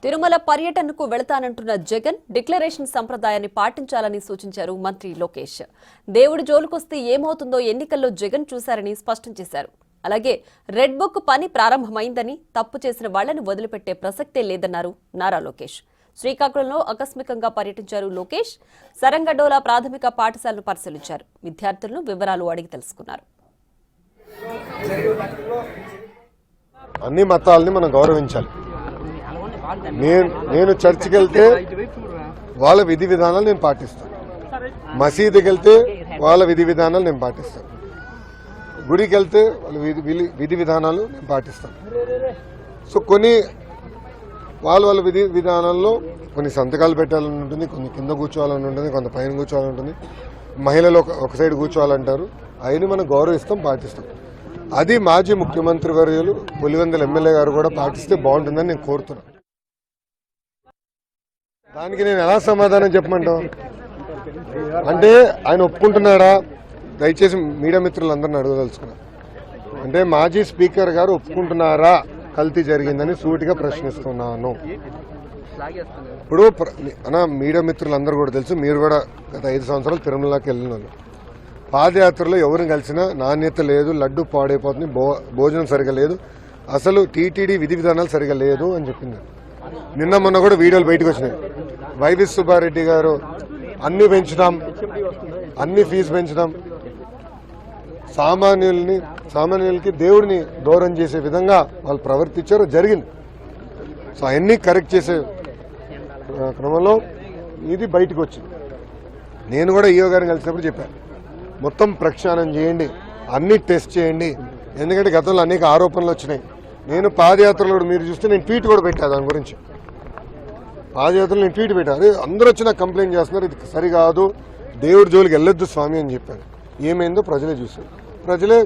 తిరుమల పర్యటనకు వెళతానంటున్న జగన్ డిక్లరేషన్ సంప్రదాయాన్ని పాటించాలని సూచించారు మంత్రి లోకేష్. దేవుడి జోలుకొస్తే ఏమవుతుందో ఎన్నికల్లో జగన్ చూశారని స్పష్టం చేశారు. అలాగే రెడ్ బుక్ పని ప్రారంభమైందని, తప్పు చేసిన వాళ్లను వదిలిపెట్టే ప్రసక్తే లేదన్నారు నారా లోకేష్. శ్రీకాకుళంలో ఆకస్మికంగా పర్యటించారు లోకేష్. సరంగడోలా ప్రాథమిక పాఠశాలను పరిశీలించారు. విద్యార్థులను వివరాలు అడిగి తెలుసుకున్నారు. అన్ని మతాలని మనం గౌరవించాలి. నేను చర్చికి వెళ్తే వాళ్ళ విధి విధానాలు నేను పాటిస్తాను. మసీదుకి వెళ్తే వాళ్ళ విధి విధానాలు నేను పాటిస్తాను. గుడికి వెళ్తే వాళ్ళ విధి విధానాలు నేను పాటిస్తాను. సో కొన్ని వాళ్ళ విధి విధానాల్లో కొన్ని సంతకాలు పెట్టాలని ఉంటుంది, కొన్ని కింద కూర్చోవాలని ఉంటుంది, కొంత పైన కూర్చోవాలని ఉంటుంది, మహిళలు ఒక సైడ్ కూర్చోవాలంటారు. అవన్నీ మనం గౌరవిస్తాం, పాటిస్తాం. అది మాజీ ముఖ్యమంత్రి వర్యులు పులివెందుల ఎమ్మెల్యే గారు కూడా పాటిస్తే బాగుంటుందని నేను కోరుతున్నాను. దానికి నేను ఎలా సమాధానం చెప్పమంటాం అంటే, ఆయన ఒప్పుకుంటున్నాడా? దయచేసి మీడియా మిత్రులందరినీ అడగదలుచుకున్నా. అంటే మాజీ స్పీకర్ గారు ఒప్పుకుంటున్నారా కల్తీ జరిగిందని సూటిగా ప్రశ్నిస్తున్నాను. ఇప్పుడు మీడియా మిత్రులందరూ కూడా తెలుసు, మీరు కూడా గత 5 సంవత్సరాలు తిరుమలకి వెళ్ళినాను. పాదయాత్రలో ఎవరిని కలిసినా నాణ్యత లేదు, లడ్డు పాడైపోతుంది, భోజనం సరిగా లేదు, అసలు టీటీడీ విధి విధానాలు సరిగా లేదు అని చెప్పింది. నిన్న మొన్న కూడా వీడియోలు బయటకు వచ్చినాయి. వైవి సుబ్బారెడ్డి గారు అన్ని పెంచుతాం, అన్ని ఫీజు పెంచుతాం, సామాన్యులకి దేవుడిని దూరం చేసే విధంగా వాళ్ళు ప్రవర్తించారు, జరిగింది. సో అవన్నీ కరెక్ట్ చేసే క్రమంలో ఇది బయటకు వచ్చింది. నేను కూడా ఈఓ గారిని కలిసినప్పుడు చెప్పాను, మొత్తం ప్రక్షాళన చేయండి, అన్ని టెస్ట్ చేయండి. ఎందుకంటే గతంలో అనేక ఆరోపణలు వచ్చినాయి. నేను పాదయాత్రలో మీరు చూస్తే నేను ట్వీట్ కూడా పెట్టాను దాని గురించి. పాదయాత్రలో నేను ట్వీట్ పెట్టాను, అదే అందరూ వచ్చి నాకు కంప్లైంట్ చేస్తున్నారు, ఇది సరికాదు, దేవుడి జోలికి వెళ్ళొద్దు స్వామి అని చెప్పాను. ఏమైందో ప్రజలే చూశారు. ప్రజలే